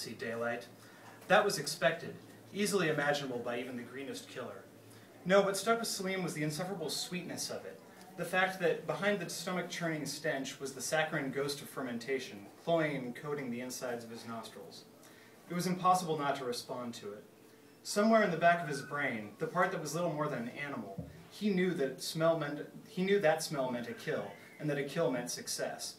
see daylight. That was expected, easily imaginable by even the greenest killer. No, what stuck with Salim was the insufferable sweetness of it. The fact that behind the stomach-churning stench was the saccharine ghost of fermentation, cloying and coating the insides of his nostrils. It was impossible not to respond to it. Somewhere in the back of his brain, the part that was little more than an animal, he knew that smell meant a kill, and that a kill meant success.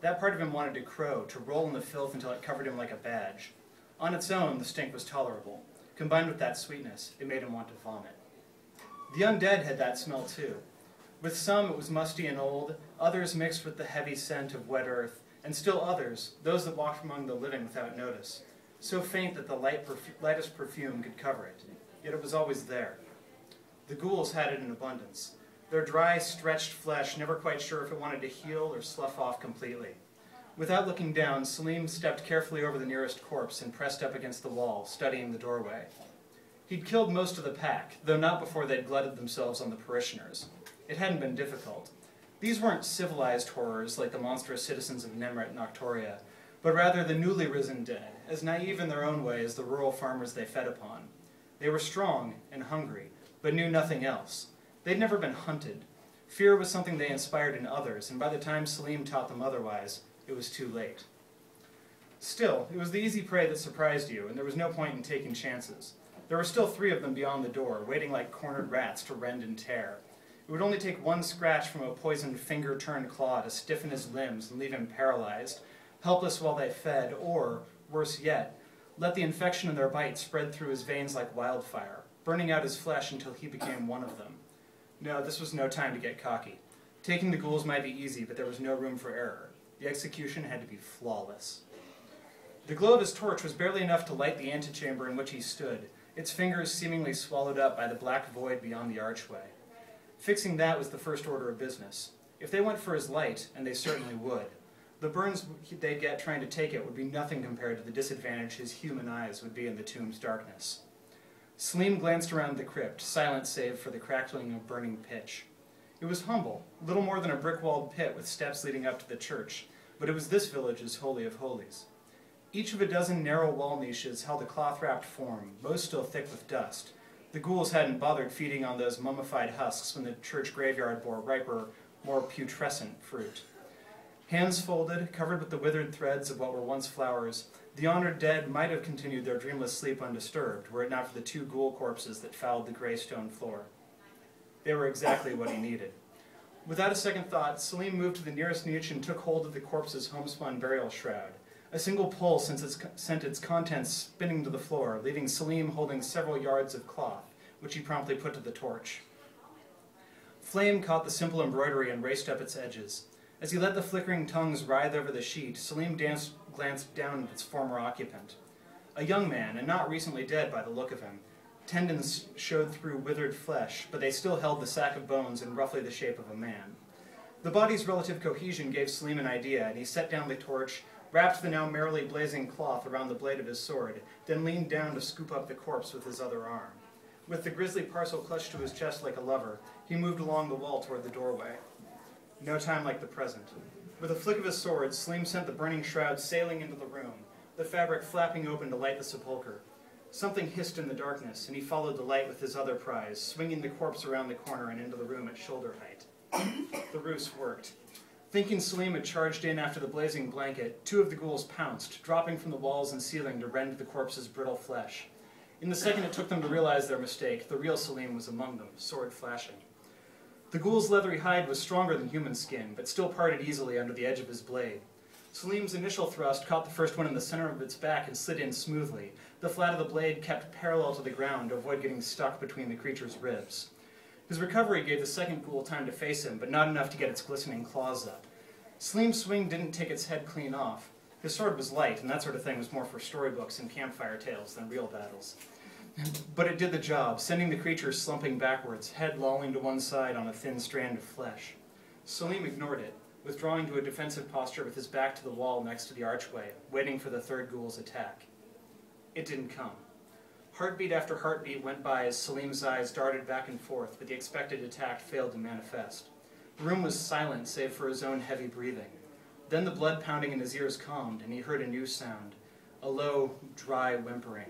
That part of him wanted to crow, to roll in the filth until it covered him like a badge. On its own, the stink was tolerable. Combined with that sweetness, it made him want to vomit. The undead had that smell too. With some it was musty and old, others mixed with the heavy scent of wet earth, and still others, those that walked among the living without notice, so faint that the lightest perfume could cover it, yet it was always there. The ghouls had it in abundance, their dry, stretched flesh never quite sure if it wanted to heal or slough off completely. Without looking down, Salim stepped carefully over the nearest corpse and pressed up against the wall, studying the doorway. He'd killed most of the pack, though not before they'd glutted themselves on the parishioners. It hadn't been difficult. These weren't civilized horrors like the monstrous citizens of Nemret and Octoria, but rather the newly risen dead, as naive in their own way as the rural farmers they fed upon. They were strong and hungry, but knew nothing else. They'd never been hunted. Fear was something they inspired in others, and by the time Salim taught them otherwise, it was too late. Still, it was the easy prey that surprised you, and there was no point in taking chances. There were still 3 of them beyond the door, waiting like cornered rats to rend and tear. It would only take one scratch from a poisoned finger-turned claw to stiffen his limbs and leave him paralyzed, helpless while they fed, or, worse yet, let the infection in their bite spread through his veins like wildfire, burning out his flesh until he became one of them. No, this was no time to get cocky. Taking the ghouls might be easy, but there was no room for error. The execution had to be flawless. The glow of his torch was barely enough to light the antechamber in which he stood, its fingers seemingly swallowed up by the black void beyond the archway. Fixing that was the first order of business. If they went for his light, and they certainly would, the burns they'd get trying to take it would be nothing compared to the disadvantage his human eyes would be in the tomb's darkness. Salim glanced around the crypt, silent save for the crackling of burning pitch. It was humble, little more than a brick-walled pit with steps leading up to the church, but it was this village's holy of holies. Each of a dozen narrow wall niches held a cloth-wrapped form, most still thick with dust. The ghouls hadn't bothered feeding on those mummified husks when the church graveyard bore riper, more putrescent fruit. Hands folded, covered with the withered threads of what were once flowers, the honored dead might have continued their dreamless sleep undisturbed, were it not for the 2 ghoul corpses that fouled the gray stone floor. They were exactly what he needed. Without a second thought, Salim moved to the nearest niche and took hold of the corpse's homespun burial shroud. A single pull sent its contents spinning to the floor, leaving Salim holding several yards of cloth, which he promptly put to the torch. Flame caught the simple embroidery and raced up its edges. As he let the flickering tongues writhe over the sheet, Salim glanced down at its former occupant. A young man, and not recently dead by the look of him. Tendons showed through withered flesh, but they still held the sack of bones in roughly the shape of a man. The body's relative cohesion gave Salim an idea, and he set down the torch, wrapped the now merrily blazing cloth around the blade of his sword, then leaned down to scoop up the corpse with his other arm. With the grisly parcel clutched to his chest like a lover, he moved along the wall toward the doorway. No time like the present. With a flick of his sword, Salim sent the burning shroud sailing into the room, the fabric flapping open to light the sepulchre. Something hissed in the darkness, and he followed the light with his other prize, swinging the corpse around the corner and into the room at shoulder height. The ruse worked. Thinking Salim had charged in after the blazing blanket, 2 of the ghouls pounced, dropping from the walls and ceiling to rend the corpse's brittle flesh. In the second it took them to realize their mistake, the real Salim was among them, sword flashing. The ghoul's leathery hide was stronger than human skin, but still parted easily under the edge of his blade. Salim's initial thrust caught the first one in the center of its back and slid in smoothly. The flat of the blade kept parallel to the ground to avoid getting stuck between the creature's ribs. His recovery gave the second ghoul time to face him, but not enough to get its glistening claws up. Salim's swing didn't take its head clean off. His sword was light, and that sort of thing was more for storybooks and campfire tales than real battles. But it did the job, sending the creature slumping backwards, head lolling to one side on a thin strand of flesh. Salim ignored it, withdrawing to a defensive posture with his back to the wall next to the archway, waiting for the third ghoul's attack. It didn't come. Heartbeat after heartbeat went by as Salim's eyes darted back and forth, but the expected attack failed to manifest. The room was silent save for his own heavy breathing. Then the blood pounding in his ears calmed, and he heard a new sound, a a low, dry whimpering.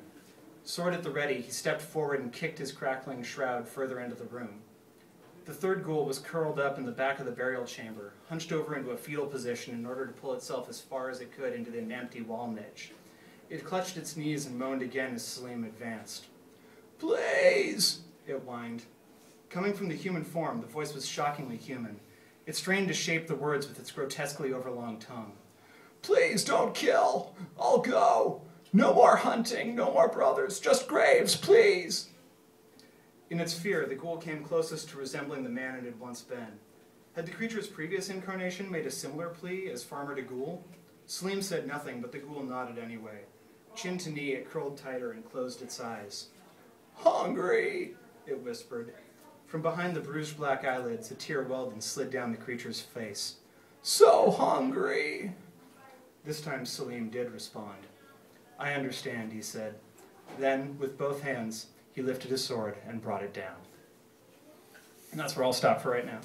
Sword at the ready, he stepped forward and kicked his crackling shroud further into the room. The third ghoul was curled up in the back of the burial chamber, hunched over into a fetal position in order to pull itself as far as it could into the empty wall niche. It clutched its knees and moaned again as Salim advanced. "Please!" it whined. Coming from the human form, the voice was shockingly human. It strained to shape the words with its grotesquely overlong tongue. "Please don't kill! I'll go! No more hunting, no more brothers, just graves, please!" In its fear, the ghoul came closest to resembling the man it had once been. Had the creature's previous incarnation made a similar plea as farmer to ghoul? Salim said nothing, but the ghoul nodded anyway. Chin to knee, it curled tighter and closed its eyes. "Hungry," it whispered. From behind the bruised black eyelids, a tear welled and slid down the creature's face. "So hungry." This time Salim did respond. "I understand," he said. Then, with both hands, he lifted his sword and brought it down. And that's where I'll stop for right now.